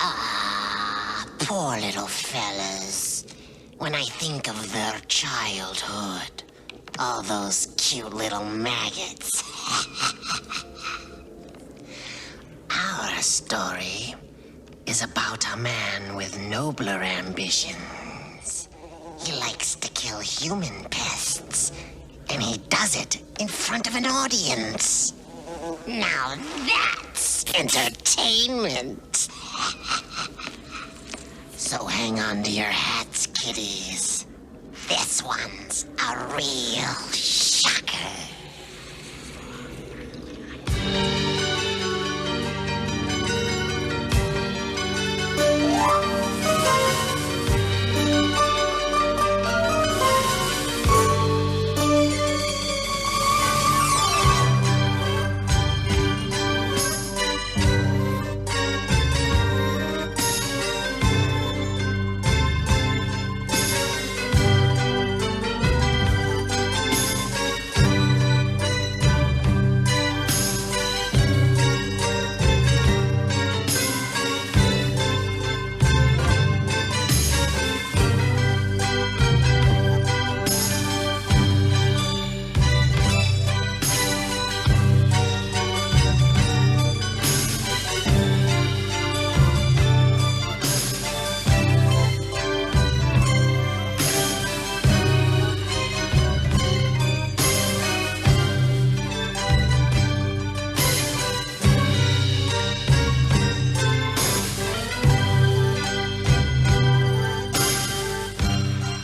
Ah, poor little fellas. When I think of their childhood, all those cute little maggots. Our story is about a man with nobler ambitions. He likes to kill human pests, and he does it in front of an audience. Now that's entertainment. So hang on to your hats, kiddies. This one's a real shocker.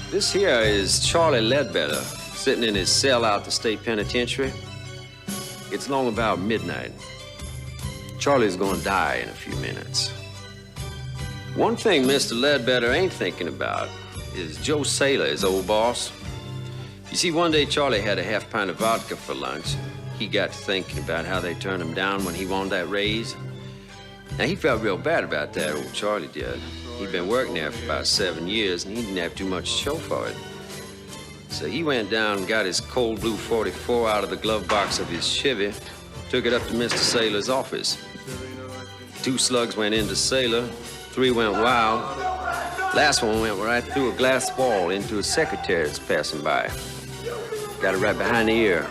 This here is Charlie Ledbetter, sitting in his cell out the state penitentiary. It's long about midnight. Charlie's gonna die in a few minutes. One thing Mr. Ledbetter ain't thinking about is Joe Saylor, his old boss. You see, one day Charlie had a half pint of vodka for lunch. He got to thinking about how they turned him down when he wanted that raise. Now, he felt real bad about that, old Charlie did. He'd been working there for about 7 years, and he didn't have too much to show for it. So he went down and got his cold blue 44 out of the glove box of his Chevy, took it up to Mr. Saylor's office. 2 slugs went into Saylor, 3 went wild. Last one went right through a glass wall into a secretary that's passing by. Got it right behind the ear.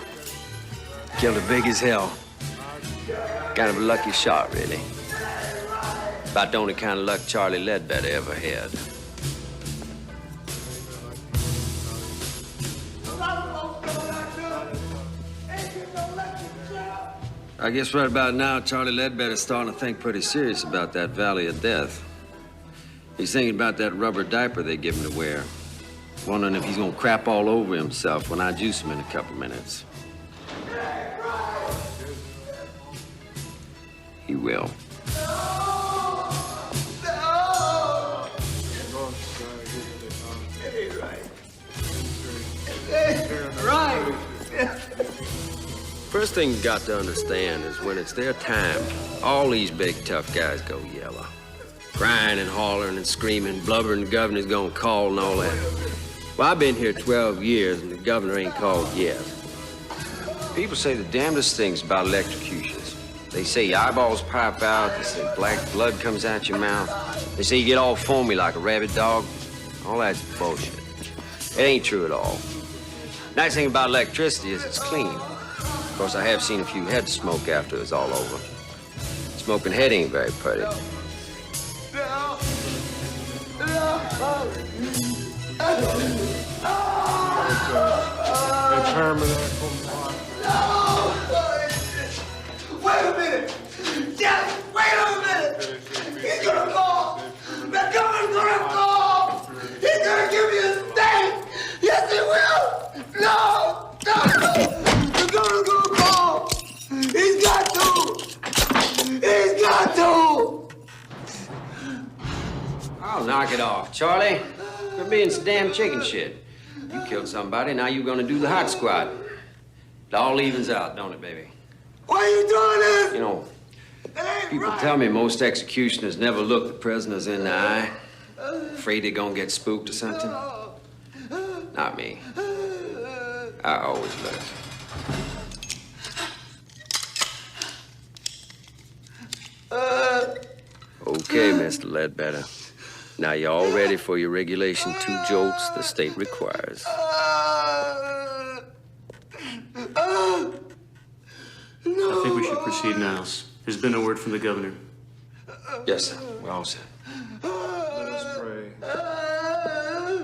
Killed her big as hell. Kind of a lucky shot, really. About the only kind of luck Charlie Ledbetter ever had. I guess right about now, Charlie Ledbetter's starting to think pretty serious about that Valley of Death. He's thinking about that rubber diaper they give him to wear. Wondering if he's gonna crap all over himself when I juice him in a couple minutes. He will. Right. First thing you got to understand is when it's their time, all these big tough guys go yellow. Crying and hollering and screaming, blubbering the governor's gonna call and all that. Well, I've been here 12 years and the governor ain't called yet. People say the damnedest things about electrocutions. They say your eyeballs pop out, they say black blood comes out your mouth. They say you get all foamy like a rabid dog. All that's bullshit. It ain't true at all. Nice thing about electricity is it's clean. Of course, I have seen a few heads smoke after it's all over. Smoking head ain't very pretty. Wait a minute! Just wait a minute! He's gonna call! The governor's gonna call! He's gonna give me a state! Yes, he will! No! The governor's gonna call! He's got to! He's got to! I'll knock it off, Charlie. You're being some damn chicken shit. You killed somebody, now you're gonna do the hot squat. It all evens out, don't it, baby? Why are you doing this? You know, people tell me most executioners never look the prisoners in the eye. Afraid they're gonna get spooked or something. Not me. I always look. Okay, Mr. Ledbetter. Now you're all ready for your regulation 2 jolts the state requires. I think we should proceed, Niles. There's been a word from the governor. Yes, sir. We're all set. Let us pray.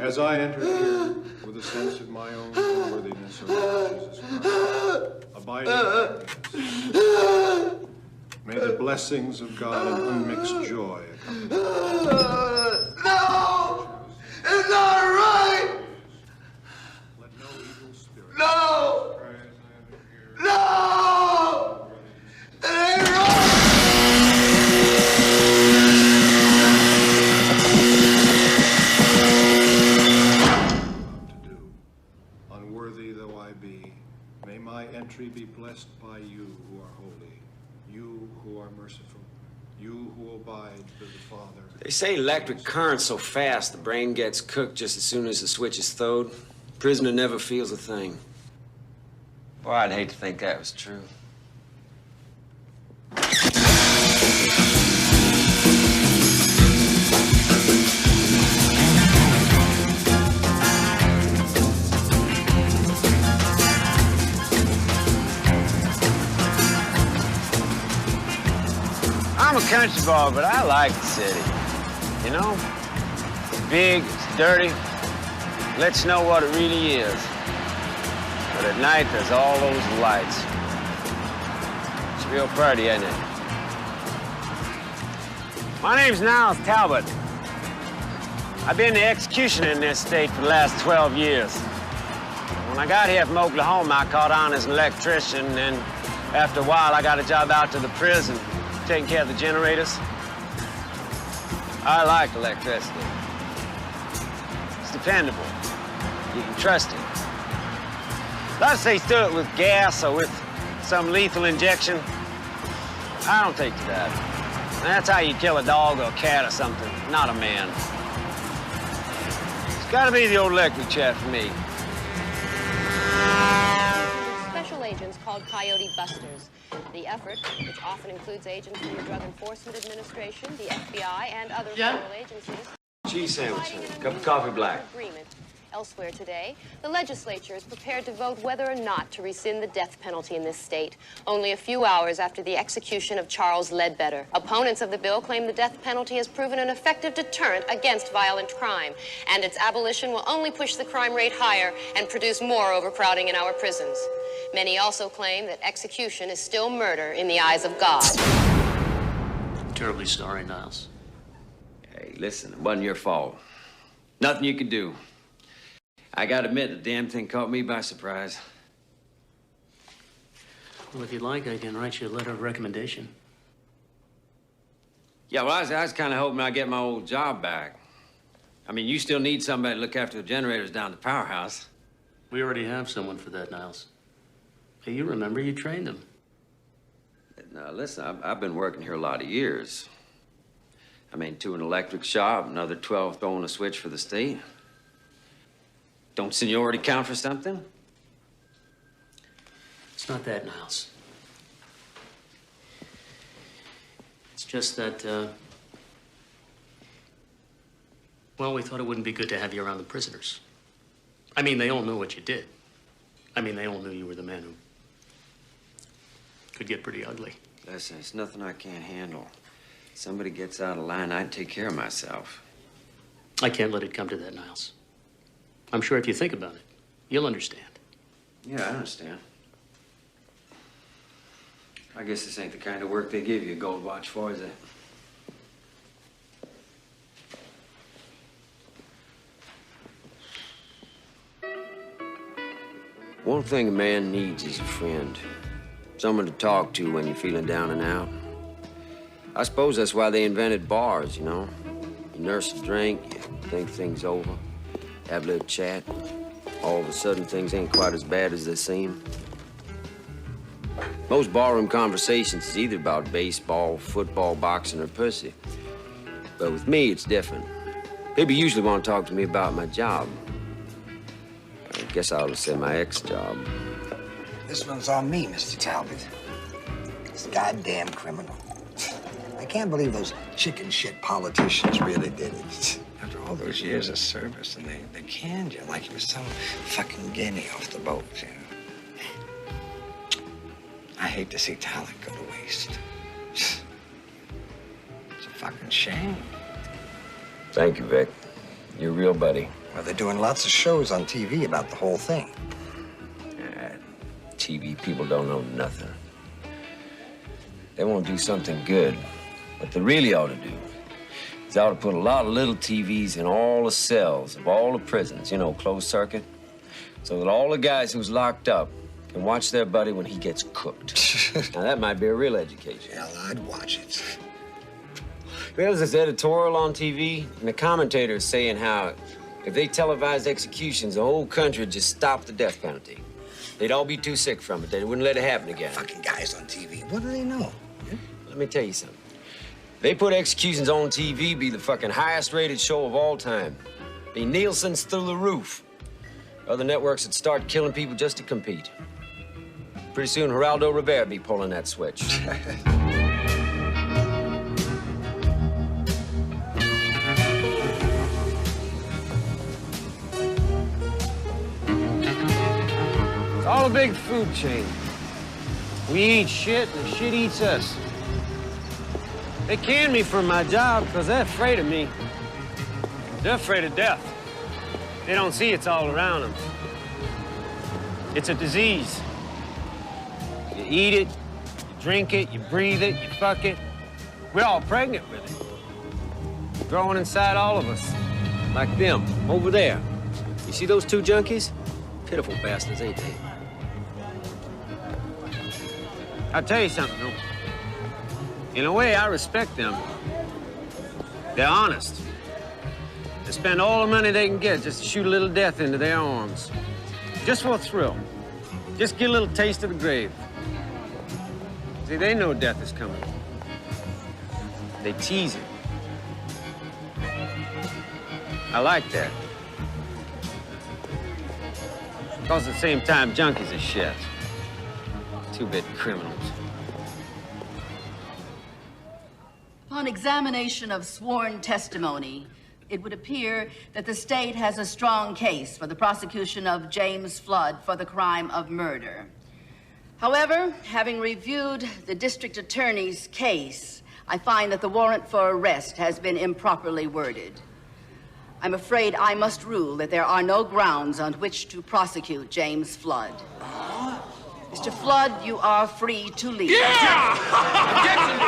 As I enter here with a sense of my own unworthiness, O Lord Jesus Christ, abiding happiness, may the blessings of God and unmixed joy accompany you. No! It's not right! Let no evil spirit. No! Pray as I enter here. No! It ain't right! To do. Unworthy though I be, may my entry be blessed by you who are holy, you who are merciful, you who abide with the Father. They say electric current's so fast the brain gets cooked just as soon as the switch is throwed. Prisoner never feels a thing. Boy, I'd hate to think that was true. I'm a country boy, but I like the city. You know? It's big, it's dirty, lets you know what it really is. But at night, there's all those lights. It's real pretty, isn't it? My name's Niles Talbot. I've been the executioner in this state for the last 12 years. When I got here from Oklahoma, I caught on as an electrician, and after a while, I got a job out to the prison, taking care of the generators. I like electricity. It's dependable. You can trust it. Let's say do it with gas or with some lethal injection. I don't take to that. That's how you kill a dog or a cat or something, not a man. It's gotta be the old electric chair for me. Special agents called Coyote Busters. The effort, which often includes agents from the Drug Enforcement Administration, the FBI, and other federal agencies. Cheese sandwich, cup of coffee black. Agreement. Elsewhere today, the legislature is prepared to vote whether or not to rescind the death penalty in this state, only a few hours after the execution of Charles Ledbetter. Opponents of the bill claim the death penalty has proven an effective deterrent against violent crime, and its abolition will only push the crime rate higher and produce more overcrowding in our prisons. Many also claim that execution is still murder in the eyes of God. I'm terribly sorry, Niles. Hey, listen, it wasn't your fault. Nothing you could do. I gotta admit, the damn thing caught me by surprise. Well, if you'd like, I can write you a letter of recommendation. Yeah, well, I was kind of hoping I'd get my old job back. I mean, you still need somebody to look after the generators down at the powerhouse. We already have someone for that, Niles. Hey, you remember you trained him. Now, listen, I've been working here a lot of years. I mean, 2 in an electric shop, another 12 throwing a switch for the state. Don't seniority count for something? It's not that, Niles. It's just that, well, we thought it wouldn't be good to have you around the prisoners. I mean, they all knew what you did. I mean, they all knew you were the man who could get pretty ugly. Listen, it's nothing I can't handle. Somebody gets out of line, I'd take care of myself. I can't let it come to that, Niles. I'm sure if you think about it, you'll understand. Yeah, I understand. I guess this ain't the kind of work they give you a gold watch for, is it? One thing a man needs is a friend. Someone to talk to when you're feeling down and out. I suppose that's why they invented bars, you know? You nurse a drink, you think things over, have a little chat. All of a sudden, things ain't quite as bad as they seem. Most barroom conversations is either about baseball, football, boxing, or pussy. But with me, it's different. People usually want to talk to me about my job. I guess I ought to say my ex-job. This one's on me, Mr. Talbot. This goddamn criminal. I can't believe those chicken shit politicians really did it. After all those years of service, and they canned you like you were some fucking guinea off the boat, you know. I hate to see talent go to waste. It's a fucking shame. Thank you, Vic. You're a real buddy. Well, they're doing lots of shows on TV about the whole thing. TV people don't know nothing. They want to do something good. What they really ought to do is they ought to put a lot of little TVs in all the cells of all the prisons, you know, closed circuit, so that all the guys who's locked up can watch their buddy when he gets cooked. Now, that might be a real education. Hell, I'd watch it. There's this editorial on TV, and the commentator is saying how if they televised executions, the whole country would just stop the death penalty. They'd all be too sick from it. They wouldn't let it happen again. Fucking guys on TV. What do they know? Yeah? Let me tell you something. They put executions on TV, be the fucking highest rated show of all time. Be Nielsen's through the roof. Other networks would start killing people just to compete. Pretty soon, Geraldo Rivera be pulling that switch. It's all a big food chain. We eat shit, and the shit eats us. They canned me for my job because they're afraid of me. They're afraid of death. They don't see it's all around them. It's a disease. You eat it, you drink it, you breathe it, you fuck it. We're all pregnant with it. Growing inside all of us. Like them, over there. You see those two junkies? Pitiful bastards, ain't they? I'll tell you something, though. In a way, I respect them. They're honest. They spend all the money they can get just to shoot a little death into their arms. Just for a thrill. Just get a little taste of the grave. See, they know death is coming. They tease it. I like that. Because at the same time, junkies are shit. Two-bit criminals. Upon examination of sworn testimony, it would appear that the state has a strong case for the prosecution of James Flood for the crime of murder. However, having reviewed the district attorney's case, I find that the warrant for arrest has been improperly worded. I'm afraid I must rule that there are no grounds on which to prosecute James Flood. Mr. Flood, you are free to leave. Yeah! Objection,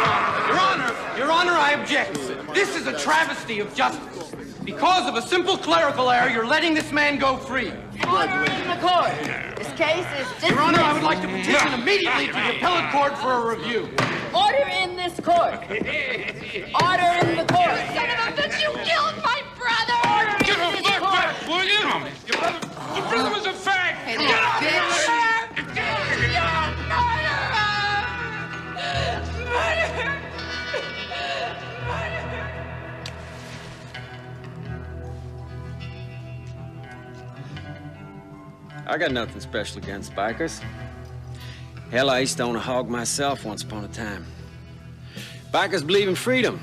Your Honor, I object. This is a travesty of justice. Because of a simple clerical error, you're letting this man go free. Order in the court. This case is dismissed. Your Honor, I would like to petition immediately to the appellate court for a review. Order in this court. Order in the court. Son of a bitch, you killed my brother! Order Give in him this back, court. will you? Your brother was a fag! Hey, Get out of bitch. here! I got nothing special against bikers. Hell, I used to own a hog myself once upon a time. Bikers believe in freedom.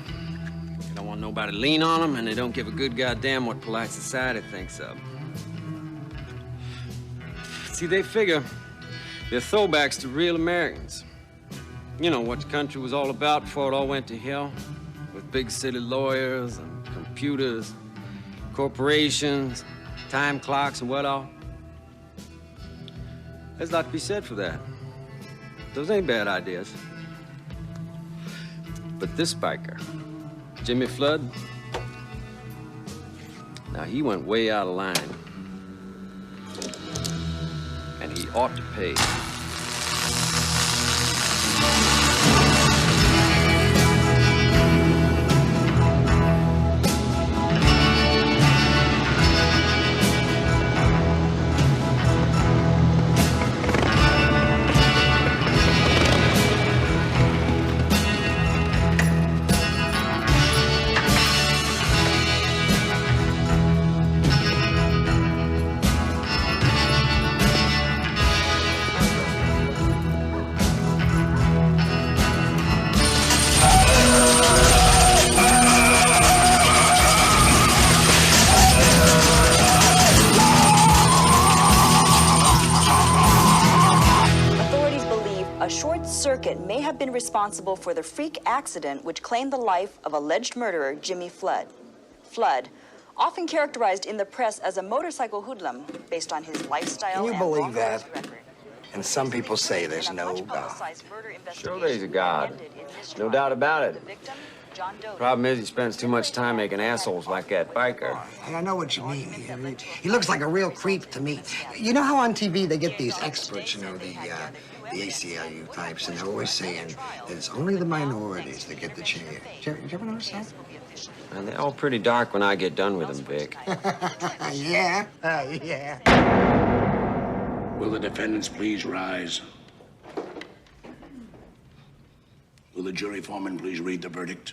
They don't want nobody to lean on them, and they don't give a good goddamn what polite society thinks of. See, they figure they're throwbacks to real Americans. You know, what the country was all about before it all went to hell, with big city lawyers and computers, corporations, time clocks and what all. There's a lot to be said for that. Those ain't bad ideas. But this biker, Jimmy Flood, now he went way out of line. And he ought to pay. market may have been responsible for the freak accident which claimed the life of alleged murderer Jimmy Flood. Flood, often characterized in the press as a motorcycle hoodlum based on his lifestyle. Can you and believe long that? arrest record. And some people say there's In a no God. much-publicized murder Sure there's a investigation God. ended in mistrial. No doubt about it. The victim, John Doe. Problem is, he spends too much time making assholes like that biker. And I know what you mean. He looks like a real creep to me. You know how on TV they get these experts, you know, the ACLU types, and they're always saying that it's only the minorities that get the chance. Did you ever notice that? And they're all pretty dark when I get done with them, Vic. Yeah, yeah. Will the defendants please rise? Will the jury foreman please read the verdict?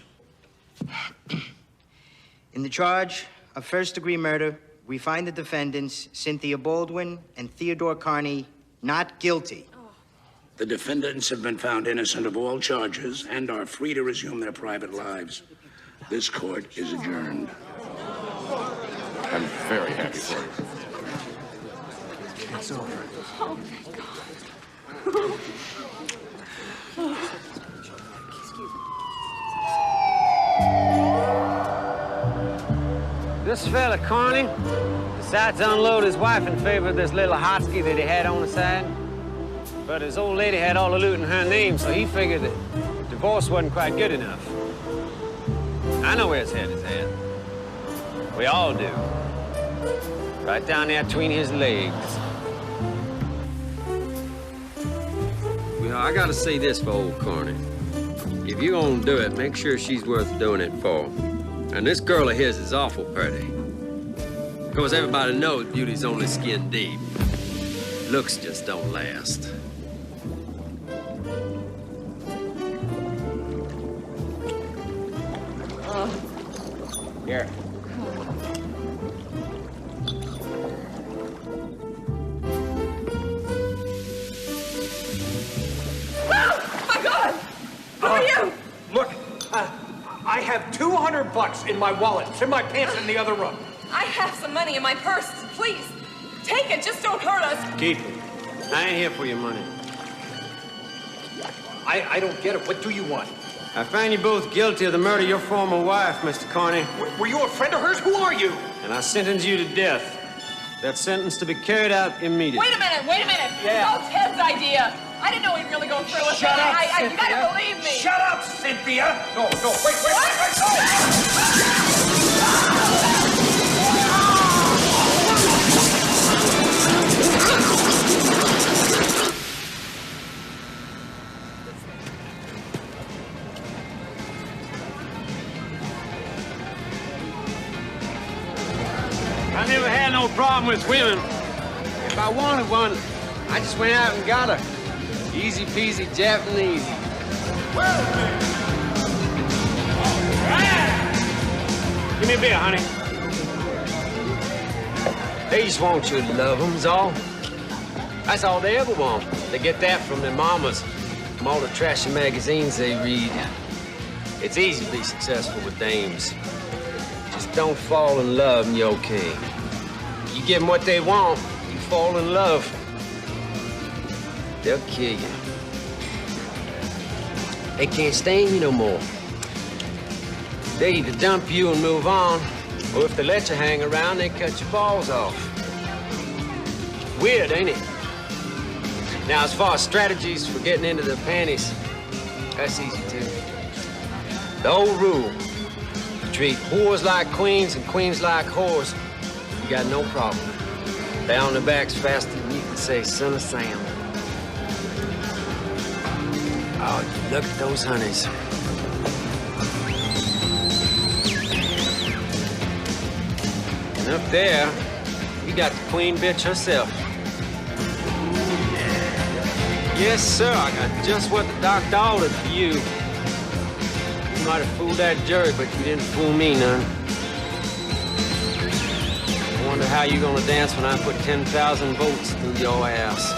In the charge of first-degree murder, we find the defendants, Cynthia Baldwin and Theodore Carney, not guilty. The defendants have been found innocent of all charges and are free to resume their private lives. This court is adjourned. I'm very happy for you. It's over. Oh, my God. This fella, Carney, decided to unload his wife in favor of this little hotski that he had on the side. But his old lady had all the loot in her name, so he figured that divorce wasn't quite good enough. I know where his head is at. We all do. Right down there between his legs. Well, I gotta say this for old Carney. If you're gonna do it, make sure she's worth doing it for. And this girl of his is awful pretty. Of course, everybody knows beauty's only skin deep. Looks just don't last. Here. My God! Who are you? Look, I have $200 in my wallet. It's in my pants in the other room. I have some money in my purse. Please, take it. Just don't hurt us. Keep it. I ain't here for your money. I don't get it. What do you want? I find you both guilty of the murder of your former wife, Mr. Carney. Were you a friend of hers? Who are you? And I sentence you to death. That sentence to be carried out immediately. Wait a minute. Yeah. It's all Ted's idea. I didn't know he'd really go through with Shut it. up, You Cynthia. gotta believe me. Shut up, Cynthia! No, wait, no! I never had no problem with women. If I wanted one, I just went out and got her. Easy peasy Japanese. Give me a beer, honey. They just want you to love them, is all. That's all they ever want. They get that from their mamas, from all the trashy magazines they read. It's easy to be successful with dames. Just don't fall in love and you're okay. You give them what they want, you fall in love. They'll kill you. They can't stand you no more. They either dump you and move on, or if they let you hang around, they cut your balls off. Weird, ain't it? Now, as far as strategies for getting into their panties, that's easy too. The old rule, treat whores like queens and queens like whores, you got no problem. They on their backs faster than you can say, son of Sam. Oh, look at those honeys. And up there, you got the queen bitch herself. Yes, sir, I got just what the doctor ordered for you. You might have fooled that jury, but you didn't fool me none. I wonder how you're gonna dance when I put 10,000 volts through your ass.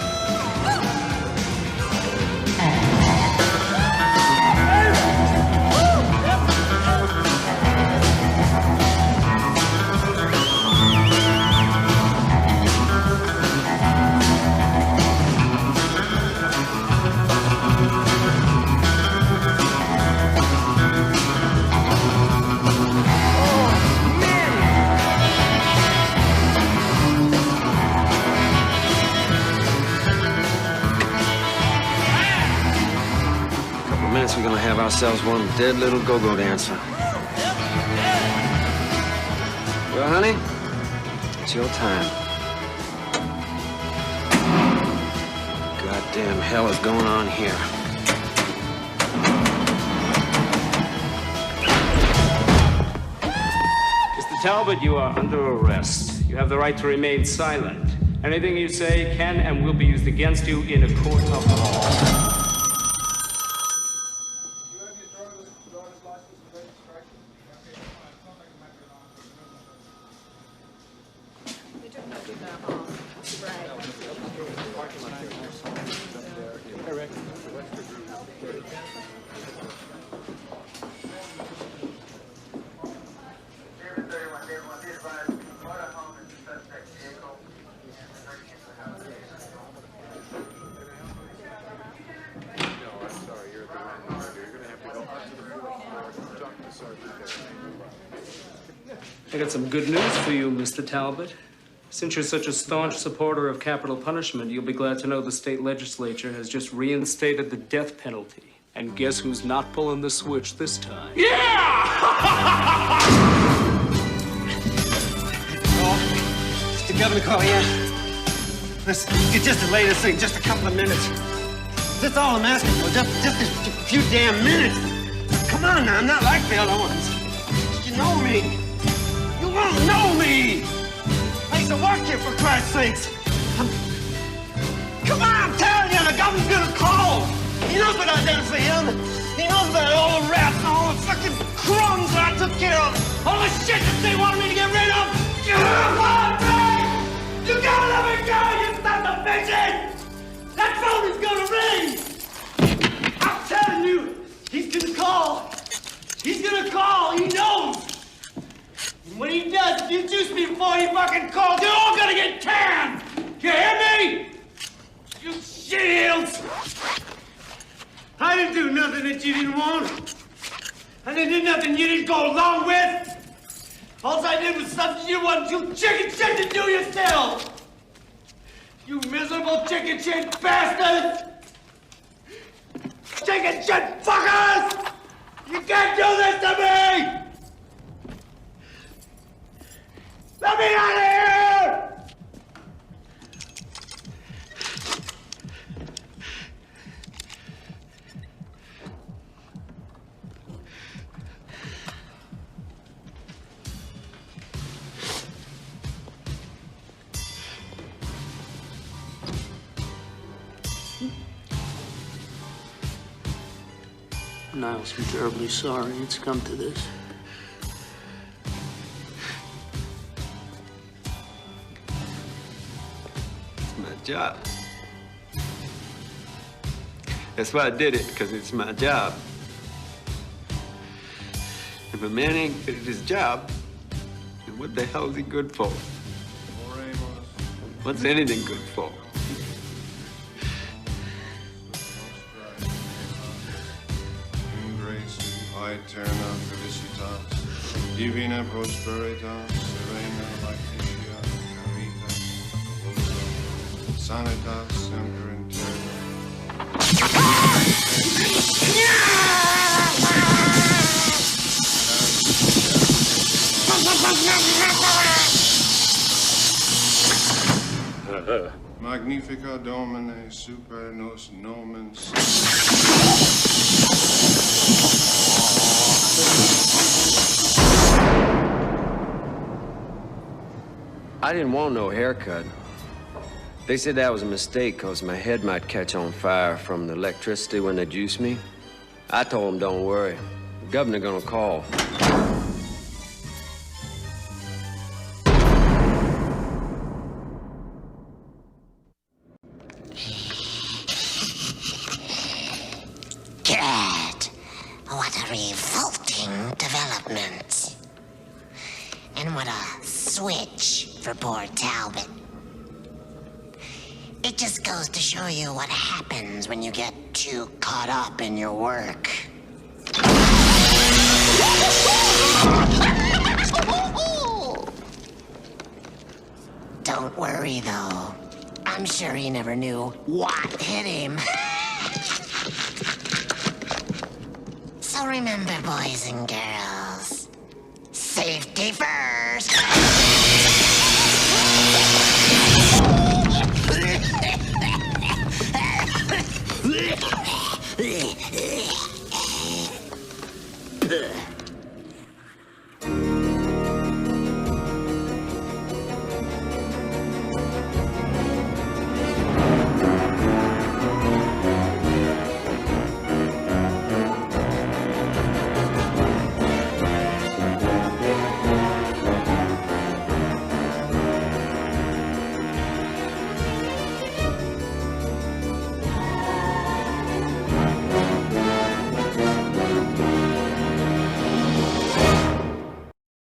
ourselves one dead little go-go dancer. Well, honey, it's your time. Goddamn hell is going on here? Mr. Talbot, you are under arrest. You have the right to remain silent. Anything you say can and will be used against you in a court of law. I got some good news for you, Mr. Talbot. Since you're such a staunch supporter of capital punishment, you'll be glad to know the state legislature has just reinstated the death penalty. And guess who's not pulling the switch this time? It's the governor call, yeah? Listen, you just delay this thing just a couple of minutes. That's all I'm asking for, just a few damn minutes. Come on now, I'm not like the other ones. You know me. You won't know me! I used to work here, for Christ's sakes! Come on, I'm telling you, the governor's gonna call! He knows what I did for him! He knows about all the rats and all the fucking crumbs that I took care of! All the shit that they wanted me to get rid of! You gotta let me go, you son of a bitch! That phone is gonna ring! I'm telling you, he's gonna call! He's gonna call, he knows! When he does, you juice me before he fucking calls. You're all gonna get canned! You hear me? You shields! I didn't do nothing that you didn't want. I didn't do nothing you didn't go along with. All I did was something you wanted you chicken shit to do yourself. You miserable chicken shit bastards! Chicken shit fuckers! You can't do this to me! Let me out of here! Niles, I'm terribly sorry it's come to this. Job. That's why I did it, because it's my job. If a man ain't good at his job, then what the hell is he good for? What's anything good for? In grace, aeterna felicitas, divina prosperitas, serena laetitia, caritas, sanitas semper in terra. Magnifica Domine super nos nomen. I didn't want no haircut. They said that was a mistake because my head might catch on fire from the electricity when they juice me. I told them, don't worry. The governor gonna call. God, what a revolting development. And what a switch for poor Talbot. It just goes to show you what happens when you get too caught up in your work. Don't worry, though. I'm sure he never knew what hit him. Now remember, boys and girls, safety first.